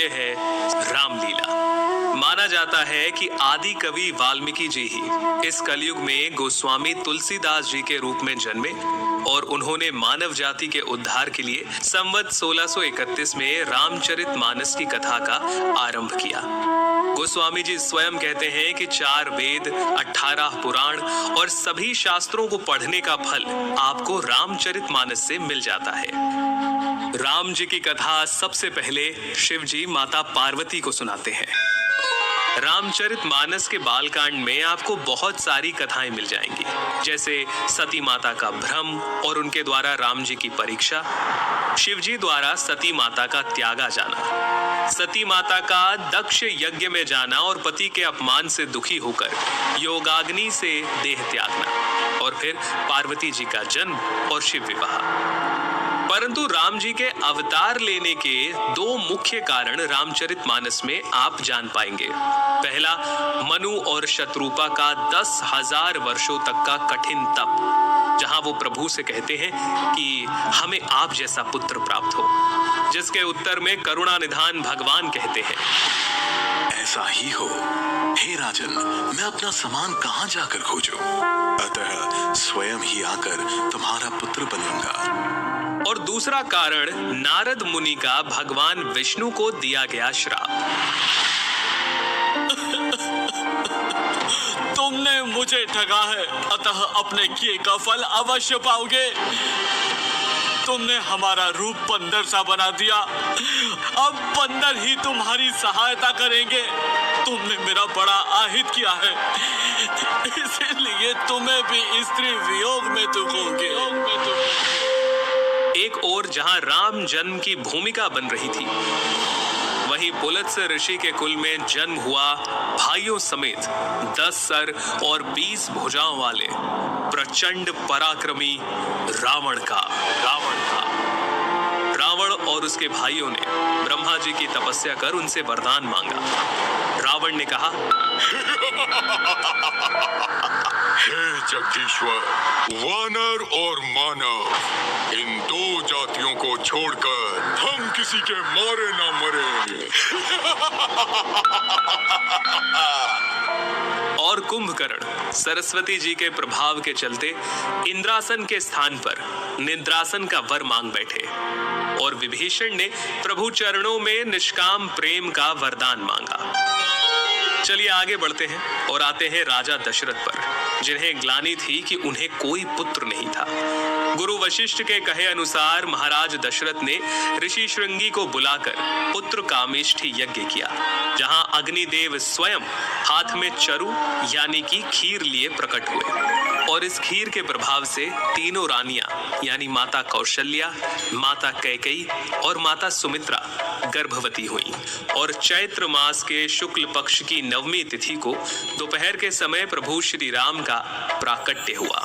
ये है रामलीला। माना जाता है कि आदि कवि वाल्मीकि जी ही इस कलयुग में गोस्वामी तुलसीदास जी के रूप में जन्मे और उन्होंने मानव जाति के उद्धार के लिए संवत 1631 में रामचरितमानस की कथा का आरंभ किया। गोस्वामी जी स्वयं कहते हैं कि 4 वेद, 18 पुराण और सभी शास्त्रों को पढ़ने का फल आपको रामचरितमानस से मिल जाता है। राम जी की कथा सबसे पहले शिव जी माता पार्वती को सुनाते हैं। रामचरितमानस के बालकांड में आपको बहुत सारी कथाएं मिल जाएंगी, जैसे सती माता का भ्रम और उनके द्वारा राम जी की परीक्षा, शिव जी द्वारा सती माता का त्यागा जाना, सती माता का दक्ष यज्ञ में जाना और पति के अपमान से दुखी होकर योगाग्नि से देह त्यागना, और फिर पार्वती जी का जन्म और शिव विवाह। परंतु राम जी के अवतार लेने के 2 मुख्य कारण रामचरितमानस में आप जान पाएंगे। पहला, मनु और शत्रुपा का 10,000 वर्षों तक का कठिन तप, जहां वो प्रभु से कहते हैं कि हमें आप जैसा पुत्र प्राप्त हो, जिसके उत्तर में करुणा निधान भगवान कहते हैं, ऐसा ही हो हे राजन, मैं अपना सामान कहां जाकर खोजूं? अतः स्वयं ही आकर तुम्हारा पुत्र बनूंगा। और दूसरा कारण नारद मुनि का भगवान विष्णु को दिया गया श्राप। तुमने मुझे ठगा है, अतः अपने किए का फल अवश्य पाओगे। तुमने हमारा रूप बंदर सा बना दिया, अब बंदर ही तुम्हारी सहायता करेंगे। तुमने मेरा बड़ा आहित किया है, इसीलिए तुम्हें भी स्त्री वियोग में दुखोगे। एक ओर जहां राम जन्म की भूमिका बन रही थी, वहीं पुलत्स्य ऋषि के कुल में जन्म हुआ भाइयों समेत 10 सर और 20 भुजाओं वाले प्रचंड पराक्रमी रावण और उसके भाइयों ने ब्रह्मा जी की तपस्या कर उनसे वरदान मांगा। रावण ने कहा, हे जगदीश्वर, वानर और मानव, इन 2 जातियों को छोड़कर हम किसी के मारे ना मरे। और कुंभकर्ण सरस्वती जी के प्रभाव के चलते इंद्रासन के स्थान पर निद्रासन का वर मांग बैठे, और विभीषण ने प्रभु चरणों में निष्काम प्रेम का वरदान मांगा। चलिए आगे बढ़ते हैं और आते हैं राजा दशरथ पर, जिन्हें ग्लानि थी कि उन्हें कोई पुत्र नहीं था। गुरु वशिष्ठ के कहे अनुसार महाराज दशरथ ने ऋषि श्रृंगी को बुलाकर पुत्र कामेष्ठी यज्ञ किया, जहां अग्निदेव स्वयं हाथ में चरु यानी कि खीर लिए प्रकट हुए, और इस खीर के प्रभाव से तीनों रानियां यानी माता कौशल्या, माता कैकेयी और माता सुमित्रा गर्भवती हुई, और चैत्र मास के शुक्ल पक्ष की 9वीं तिथि को दोपहर के समय प्रभु श्री राम का प्राकट्य हुआ।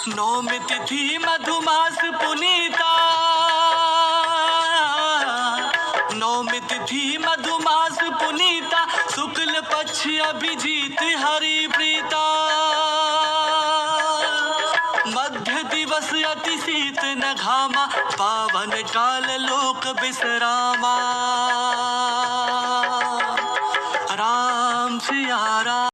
9वीं तिथि मधुमास पुनीता, 9वीं तिथि मधुमास पुनीता, शुक्ल पक्ष अभिजीत हरि प्रीता, मध्य दिवस अति शीत न घामा, पावन काल लोक विश्रामा।